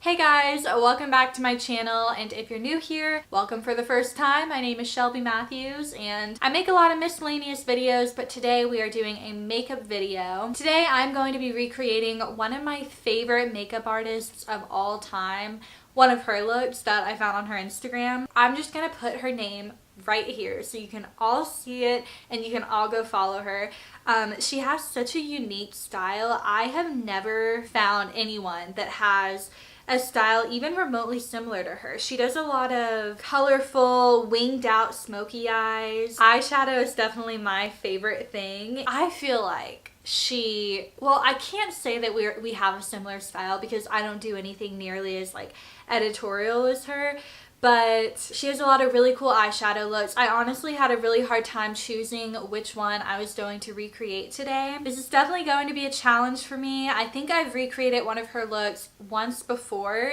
Hey guys, welcome back to my channel, and if you're new here, welcome for the first time. My name is Shelby Mathews and I make a lot of miscellaneous videos, but today we are doing a makeup video. Today I'm going to be recreating one of my favorite makeup artists of all time, one of her looks that I found on her Instagram. I'm just gonna put her name right here so you can all see it and you can all go follow her. She has such a unique style. I have never found anyone that has a style even remotely similar to her. She does a lot of colorful, winged out, smoky eyes. Eyeshadow is definitely my favorite thing. I feel like I can't say that we have a similar style because I don't do anything nearly as like editorial as her, but she has a lot of really cool eyeshadow looks. I honestly had a really hard time choosing which one I was going to recreate today. This is definitely going to be a challenge for me. I think I've recreated one of her looks once before,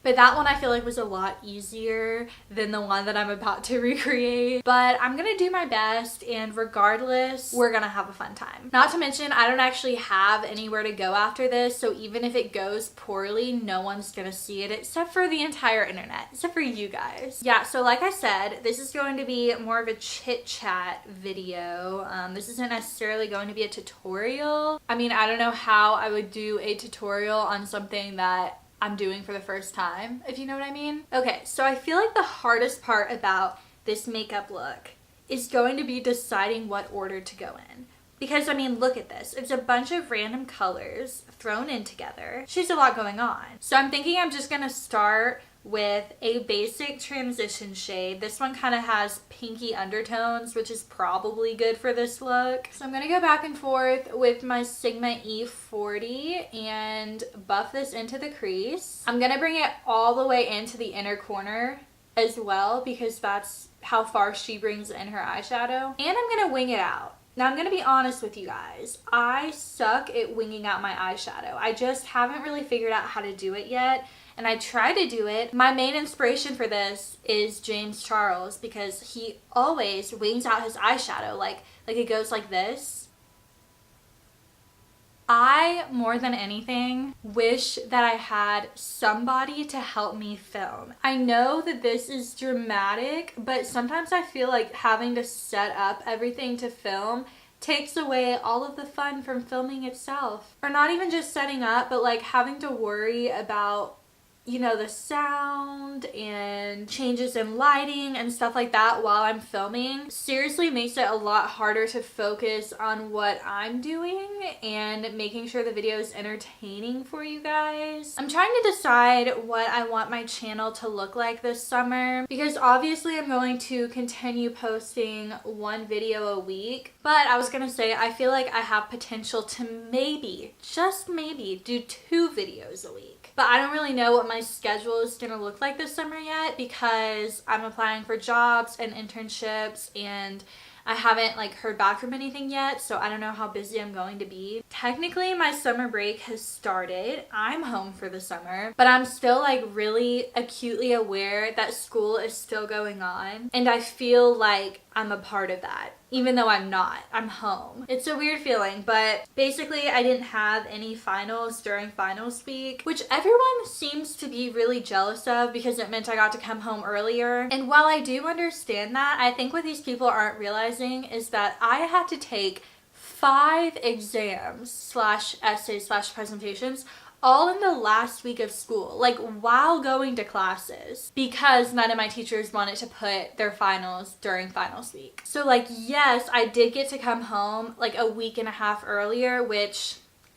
but that one I feel like was a lot easier than the one that I'm about to recreate. But I'm gonna do my best, and regardless, we're gonna have a fun time. Not to mention, I don't actually have anywhere to go after this, so even if it goes poorly, no one's gonna see it except for the entire internet, except for you guys. Yeah, so like I said, this is going to be more of a chit chat video. This isn't necessarily going to be a tutorial. I mean, I don't know how I would do a tutorial on something that I'm doing for the first time, if you know what I mean. Okay, so I feel like the hardest part about this makeup look is going to be deciding what order to go in. Because, I mean, look at this. It's a bunch of random colors thrown in together. She has a lot going on. So I'm thinking I'm just gonna start with a basic transition shade. This one kind of has pinky undertones, which is probably good for this look. So I'm gonna go back and forth with my Sigma E40 and buff this into the crease. I'm gonna bring it all the way into the inner corner as well because that's how far she brings in her eyeshadow. And I'm gonna wing it out. Now I'm gonna be honest with you guys, I suck at winging out my eyeshadow. I just haven't really figured out how to do it yet, and I try to do it. My main inspiration for this is James Charles because he always wings out his eyeshadow like it goes like this. I, more than anything, wish that I had somebody to help me film. I know that this is dramatic, but sometimes I feel like having to set up everything to film takes away all of the fun from filming itself. Or not even just setting up, but like having to worry about, you know, the sound and changes in lighting and stuff like that while I'm filming seriously makes it a lot harder to focus on what I'm doing and making sure the video is entertaining for you guys. I'm trying to decide what I want my channel to look like this summer because obviously I'm going to continue posting one video a week, but I was gonna say I feel like I have potential to maybe, just maybe, do 2 videos a week. But I don't really know what my schedule is gonna look like this summer yet because I'm applying for jobs and internships and I haven't like heard back from anything yet, so I don't know how busy I'm going to be. Technically, my summer break has started. I'm home for the summer, but I'm still like really acutely aware that school is still going on, and I feel like I'm a part of that. Even though I'm not, I'm home. It's a weird feeling, but basically I didn't have any finals during finals week, which everyone seems to be really jealous of because it meant I got to come home earlier. And while I do understand that, I think what these people aren't realizing is that I had to take 5 exams / essays / presentations all in the last week of school, like while going to classes, because none of my teachers wanted to put their finals during finals week. So like, yes, I did get to come home like a week and a half earlier, which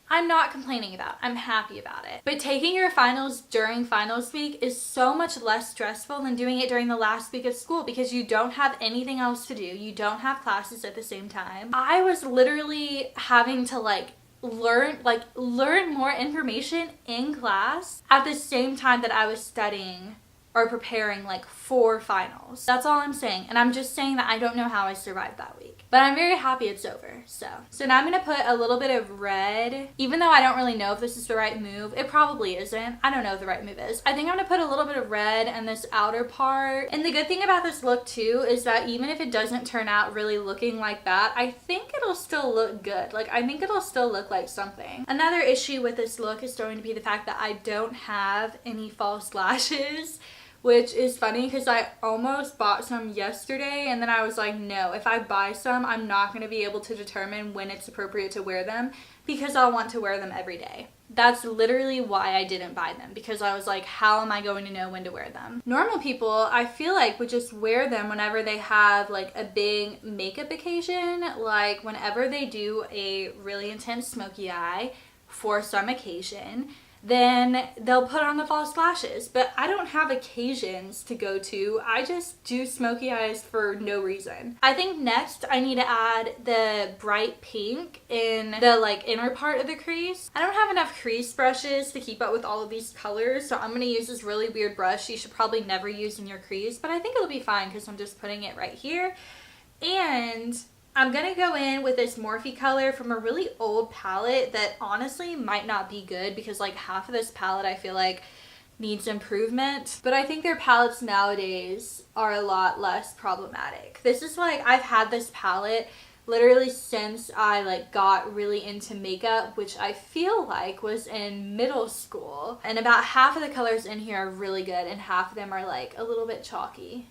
I'm not complaining about. I'm happy about it. But taking your finals during finals week is so much less stressful than doing it during the last week of school because you don't have anything else to do. You don't have classes at the same time. I was literally having to learn more information in class at the same time that I was studying are preparing like for finals. That's all I'm saying. And I'm just saying that I don't know how I survived that week. But I'm very happy it's over. So now I'm going to put a little bit of red. Even though I don't really know if this is the right move. It probably isn't. I don't know what the right move is. I think I'm going to put a little bit of red in this outer part. And the good thing about this look too is that even if it doesn't turn out really looking like that, I think it'll still look good. Like, I think it'll still look like something. Another issue with this look is going to be the fact that I don't have any false lashes, which is funny because I almost bought some yesterday and then I was like, no, if I buy some, I'm not going to be able to determine when it's appropriate to wear them because I'll want to wear them every day. That's literally why I didn't buy them, because I was like, how am I going to know when to wear them? Normal people, I feel like, would just wear them whenever they have like a big makeup occasion, like whenever they do a really intense smoky eye for some occasion. Then they'll put on the false lashes. But I don't have occasions to go to. I just do smoky eyes for no reason. I think next I need to add the bright pink in the like inner part of the crease. I don't have enough crease brushes to keep up with all of these colors, so I'm going to use this really weird brush you should probably never use in your crease, but I think it'll be fine because I'm just putting it right here. And I'm going to go in with this Morphe color from a really old palette that honestly might not be good because like half of this palette I feel like needs improvement. But I think their palettes nowadays are a lot less problematic. This is like, I've had this palette literally since I like got really into makeup, which I feel like was in middle school. And about half of the colors in here are really good and half of them are like a little bit chalky.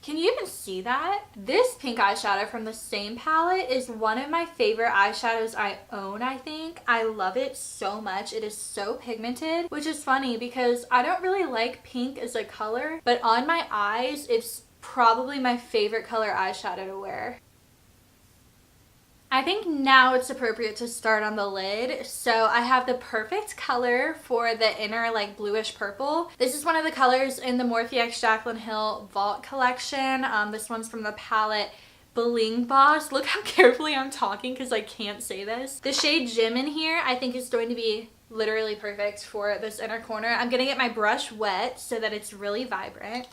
Can you even see that? This pink eyeshadow from the same palette is one of my favorite eyeshadows I own, I think. I love it so much. It is so pigmented, which is funny because I don't really like pink as a color, but on my eyes, it's probably my favorite color eyeshadow to wear. I think now it's appropriate to start on the lid. So I have the perfect color for the inner like bluish purple. This is one of the colors in the Morphe x Jaclyn Hill Vault collection. This one's from the palette Bling Boss. Look how carefully I'm talking because I can't say this. The shade Gem in here I think is going to be literally perfect for this inner corner. I'm gonna get my brush wet so that it's really vibrant.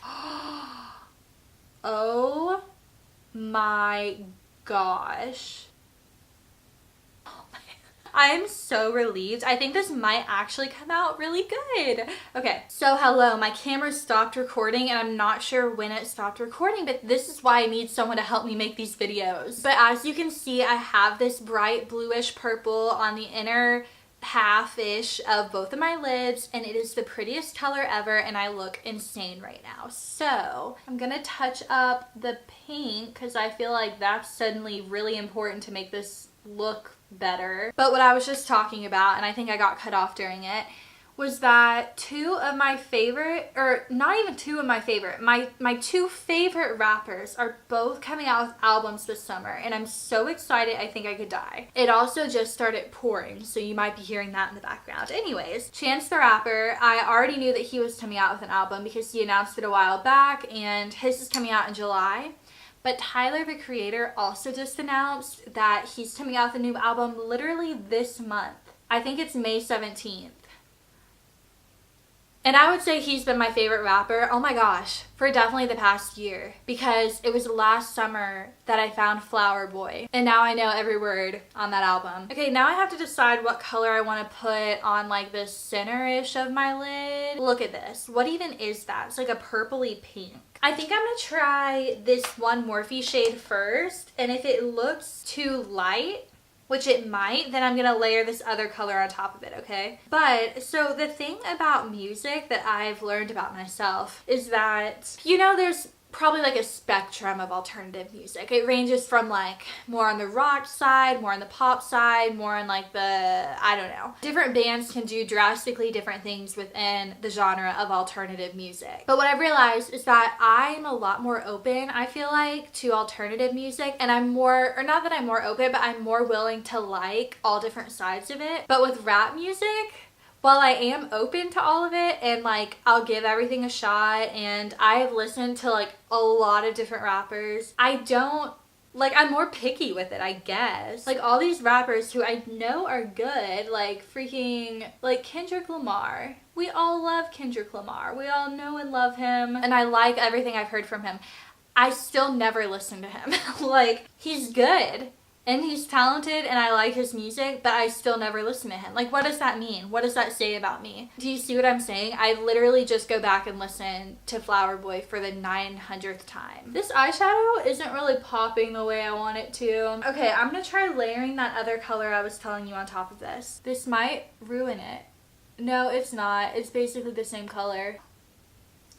Oh my gosh. I am so relieved. I think this might actually come out really good. Okay, so hello, my camera stopped recording and I'm not sure when it stopped recording, but this is why I need someone to help me make these videos. But as you can see, I have this bright bluish purple on the inner half-ish of both of my lids, and it is the prettiest color ever and I look insane right now. So I'm gonna touch up the pink because I feel like that's suddenly really important to make this look better. But what I was just talking about, and I think I got cut off during it, was that two of my favorite, or not even two of my favorite, my two favorite rappers are both coming out with albums this summer, and I'm so excited I think I could die. It also just started pouring, so you might be hearing that in the background. Anyways, Chance the Rapper, I already knew that he was coming out with an album because he announced it a while back, and his is coming out in July. But Tyler, the Creator, also just announced that he's coming out with a new album literally this month. I think it's May 17th. And I would say he's been my favorite rapper, oh my gosh, for definitely the past year. Because it was last summer that I found Flower Boy. And now I know every word on that album. Okay, now I have to decide what color I want to put on like the center-ish of my lid. Look at this. What even is that? It's like a purpley pink. I think I'm going to try this one Morphe shade first. And if it looks too light, which it might, then I'm gonna layer this other color on top of it, okay? But, so the thing about music that I've learned about myself is that, you know, there's probably like a spectrum of alternative music. It ranges from like more on the rock side, more on the pop side, more on like the, I don't know. Different bands can do drastically different things within the genre of alternative music. But what I've realized is that I'm a lot more open, I feel like, to alternative music, and I'm more, or not that I'm more open, but I'm more willing to like all different sides of it. But with rap music, while I am open to all of it and like I'll give everything a shot and I have listened to like a lot of different rappers, I don't Like, I'm more picky with it, I guess. Like, all these rappers who I know are good, like freaking, like Kendrick Lamar. We all love Kendrick Lamar. We all know and love him. And I like everything I've heard from him. I still never listen to him. Like, he's good. And he's talented and I like his music, but I still never listen to him. Like, what does that mean? What does that say about me? Do you see what I'm saying? I literally just go back and listen to Flower Boy for the 900th time. This eyeshadow isn't really popping the way I want it to. Okay, I'm gonna try layering that other color I was telling you on top of this. This might ruin it. No, it's not. It's basically the same color.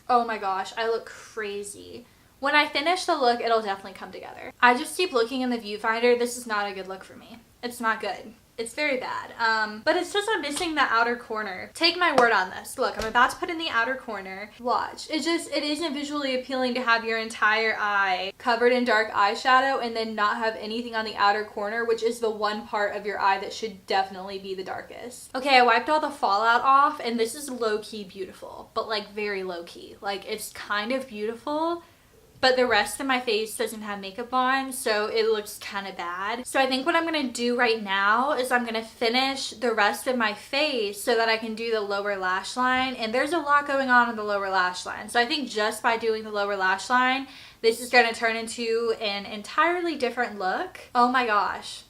Oh my gosh, I look crazy. When I finish the look, it'll definitely come together. I just keep looking in the viewfinder. This is not a good look for me. It's not good. It's very bad. But it's just I'm missing the outer corner. Take my word on this. Look, I'm about to put in the outer corner. Watch. It isn't visually appealing to have your entire eye covered in dark eyeshadow and then not have anything on the outer corner, which is the one part of your eye that should definitely be the darkest. Okay, I wiped all the fallout off and this is low-key beautiful, but like very low-key. Like, it's kind of beautiful, but the rest of my face doesn't have makeup on, so it looks kind of bad. So I think what I'm gonna do right now is I'm gonna finish the rest of my face so that I can do the lower lash line. And there's a lot going on in the lower lash line. So I think just by doing the lower lash line, this is gonna turn into an entirely different look. Oh my gosh.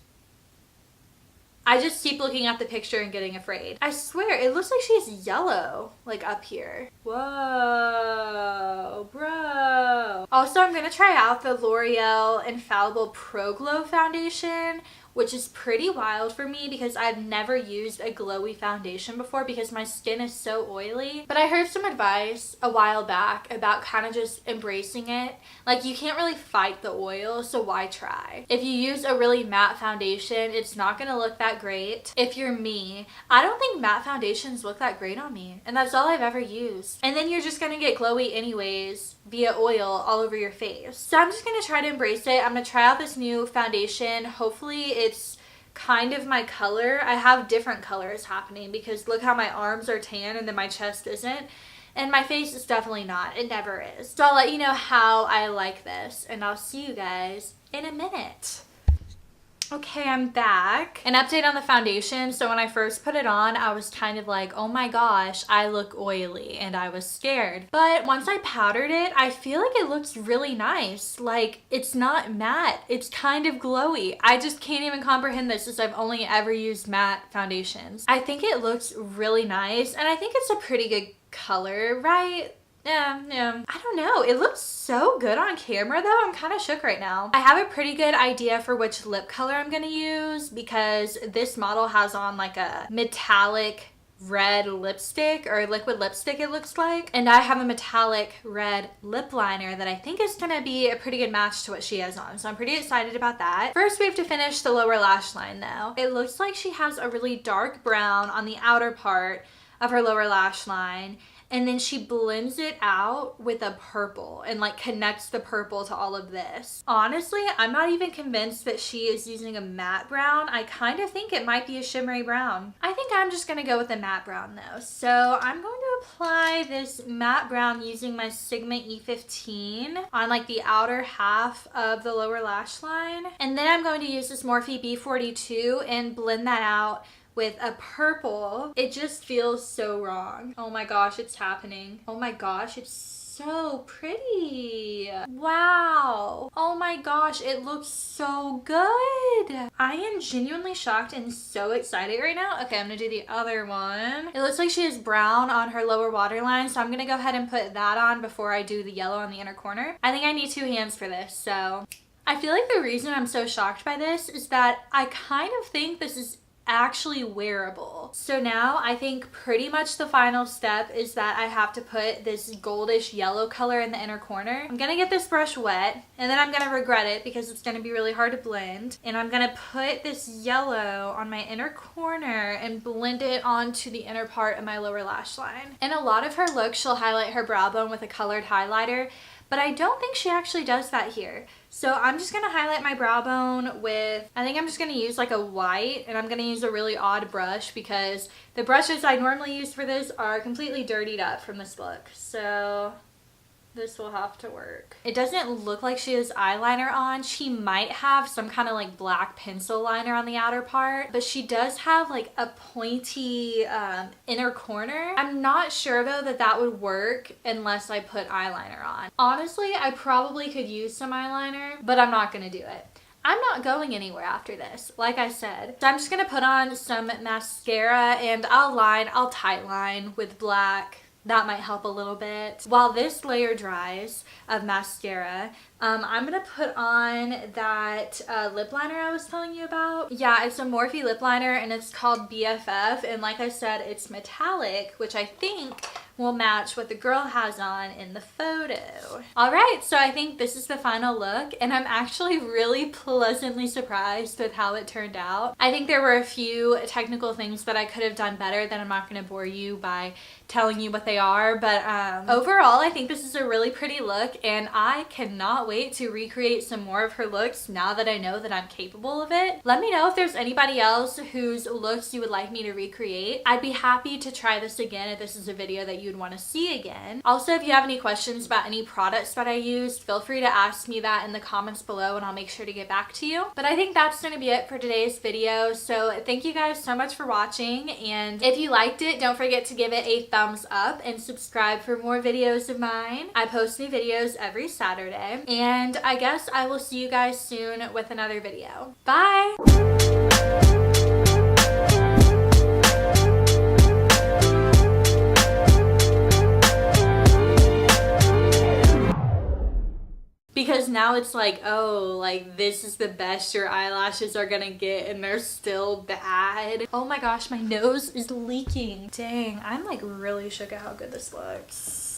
I just keep looking at the picture and getting afraid. I swear, it looks like she has yellow, like up here. Whoa, bro. Also, I'm gonna try out the L'Oreal Infallible Pro Glow Foundation, which is pretty wild for me because I've never used a glowy foundation before because my skin is so oily. But I heard some advice a while back about kind of just embracing it. Like, you can't really fight the oil, so why try? If you use a really matte foundation, it's not gonna look that great. If you're me, I don't think matte foundations look that great on me, and that's all I've ever used. And then you're just gonna get glowy anyways via oil all over your face. So I'm just gonna try to embrace it. I'm gonna try out this new foundation. Hopefully it's kind of my color. I have different colors happening because look how my arms are tan and then my chest isn't. And my face is definitely not. It never is. So I'll let you know how I like this and I'll see you guys in a minute. Okay, I'm back. An update on the foundation. So when I first put it on, I was kind of like, oh my gosh, I look oily, and I was scared. But once I powdered it, I feel like it looks really nice. Like, it's not matte, it's kind of glowy. I just can't even comprehend this as I've only ever used matte foundations. I think it looks really nice, and I think it's a pretty good color, right? Yeah. I don't know. It looks so good on camera though. I'm kind of shook right now. I have a pretty good idea for which lip color I'm going to use because this model has on like a metallic red lipstick or liquid lipstick it looks like. And I have a metallic red lip liner that I think is going to be a pretty good match to what she has on. So I'm pretty excited about that. First we have to finish the lower lash line though. It looks like she has a really dark brown on the outer part of her lower lash line. And then she blends it out with a purple and like connects the purple to all of this. Honestly, I'm not even convinced that she is using a matte brown. I kind of think it might be a shimmery brown. I think I'm just gonna go with a matte brown though. So I'm going to apply this matte brown using my Sigma E15 on like the outer half of the lower lash line. And then I'm going to use this Morphe B42 and blend that out with a purple. It just feels so wrong. Oh my gosh, it's happening. Oh my gosh, it's so pretty. Wow. Oh my gosh, it looks so good. I am genuinely shocked and so excited right now. Okay, I'm gonna do the other one. It looks like she has brown on her lower waterline, so I'm gonna go ahead and put that on before I do the yellow on the inner corner. I think I need 2 hands for this, so. I feel like the reason I'm so shocked by this is that I kind of think this is actually wearable. So now I think pretty much the final step is that I have to put this goldish yellow color in the inner corner. I'm gonna get this brush wet and then I'm gonna regret it because it's gonna be really hard to blend. And I'm gonna put this yellow on my inner corner and blend it onto the inner part of my lower lash line. In a lot of her looks, she'll highlight her brow bone with a colored highlighter, but I don't think she actually does that here. So I'm just gonna highlight my brow bone with, I think I'm just gonna use like a white, and I'm gonna use a really odd brush because the brushes I normally use for this are completely dirtied up from this look. So This will have to work. It doesn't look like she has eyeliner on. She might have some kind of like black pencil liner on the outer part, but she does have like a pointy inner corner. I'm not sure though that that would work unless I put eyeliner on. Honestly, I probably could use some eyeliner, but I'm not gonna do it. I'm not going anywhere after this, like I said. So I'm just gonna put on some mascara and I'll tight line with black. That might help a little bit. While this layer dries of mascara, I'm gonna put on that lip liner I was telling you about. Yeah, it's a Morphe lip liner and it's called BFF. And like I said, it's metallic, which I think will match what the girl has on in the photo. All right, so I think this is the final look and I'm actually really pleasantly surprised with how it turned out. I think there were a few technical things that I could have done better that I'm not gonna bore you by telling you what they are, but overall I think this is a really pretty look and I cannot wait to recreate some more of her looks now that I know that I'm capable of it. Let me know if there's anybody else whose looks you would like me to recreate. I'd be happy to try this again if this is a video that you'd want to see again. Also, if you have any questions about any products that I used, feel free to ask me that in the comments below and I'll make sure to get back to you. But I think that's going to be it for today's video. So thank you guys so much for watching, and if you liked it, don't forget to give it a thumbs up and subscribe for more videos of mine. I post new videos every Saturday, and I guess I will see you guys soon with another video. Bye! Because now it's like, oh, like this is the best your eyelashes are gonna get and they're still bad. Oh my gosh, my nose is leaking. Dang, I'm like really shook at how good this looks.